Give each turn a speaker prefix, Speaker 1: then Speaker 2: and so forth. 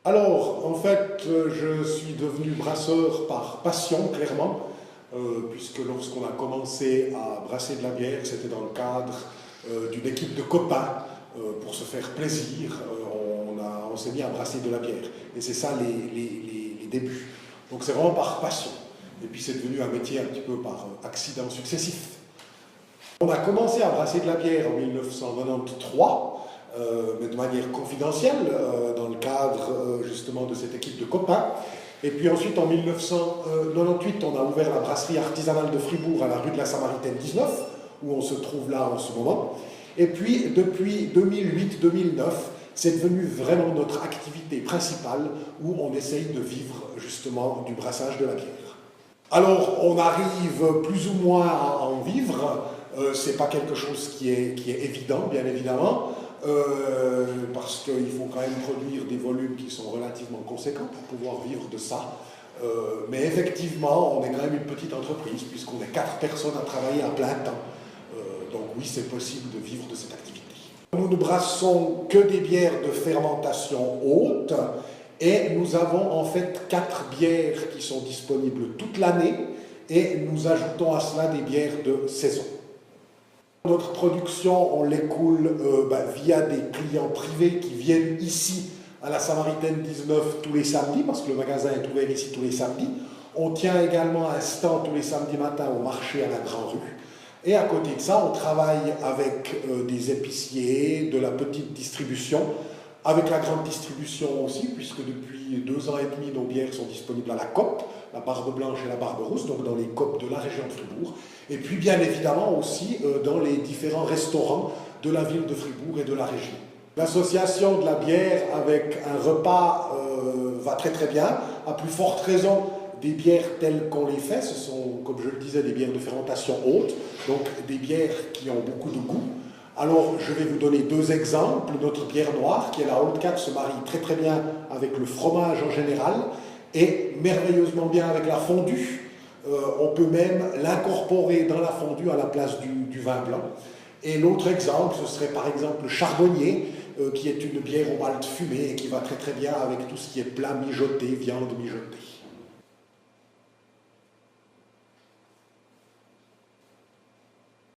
Speaker 1: Alors, en fait, je suis devenu brasseur par passion, clairement, puisque lorsqu'on a commencé à brasser de la bière, c'était dans le cadre d'une équipe de copains pour se faire plaisir. On s'est mis à brasser de la bière. Et c'est ça les débuts. Donc c'est vraiment par passion. Et puis c'est devenu un métier un petit peu par accident successif. On a commencé à brasser de la bière en 1993. Mais de manière confidentielle, dans le cadre justement de cette équipe de copains. Et puis ensuite, en 1998, on a ouvert la brasserie artisanale de Fribourg à la rue de la Samaritaine 19, où on se trouve là en ce moment. Et puis, depuis 2008-2009, c'est devenu vraiment notre activité principale, où on essaye de vivre justement du brassage de la bière. Alors, on arrive plus ou moins à en vivre. C'est pas quelque chose qui est évident, bien évidemment. Parce qu'il faut quand même produire des volumes qui sont relativement conséquents pour pouvoir vivre de ça. Mais effectivement, on est quand même une petite entreprise puisqu'on est 4 personnes à travailler à plein temps. Donc oui, c'est possible de vivre de cette activité. Nous ne brassons que des bières de fermentation haute et nous avons en fait 4 bières qui sont disponibles toute l'année et nous ajoutons à cela des bières de saison. Notre production, on l'écoule via des clients privés qui viennent ici à la Samaritaine 19 tous les samedis, parce que le magasin est ouvert ici tous les samedis. On tient également un stand tous les samedis matins au marché à la Grand Rue. Et à côté de ça, on travaille avec des épiciers, de la petite distribution, avec la grande distribution aussi, puisque depuis 2 ans et demi, nos bières sont disponibles à la COP, la Barbe Blanche et la Barbe Rousse, donc dans les COP de la région de Fribourg, et puis bien évidemment aussi dans les différents restaurants de la ville de Fribourg et de la région. L'association de la bière avec un repas va très très bien, à plus forte raison des bières telles qu'on les fait, ce sont, comme je le disais, des bières de fermentation haute, donc des bières qui ont beaucoup de goût. Alors, je vais vous donner 2 exemples. Notre bière noire, qui est la Old Cat, se marie très très bien avec le fromage en général et merveilleusement bien avec la fondue. On peut même l'incorporer dans la fondue à la place du vin blanc. Et l'autre exemple, ce serait par exemple le charbonnier, qui est une bière au malt fumé et qui va très très bien avec tout ce qui est plat mijoté, viande mijotée.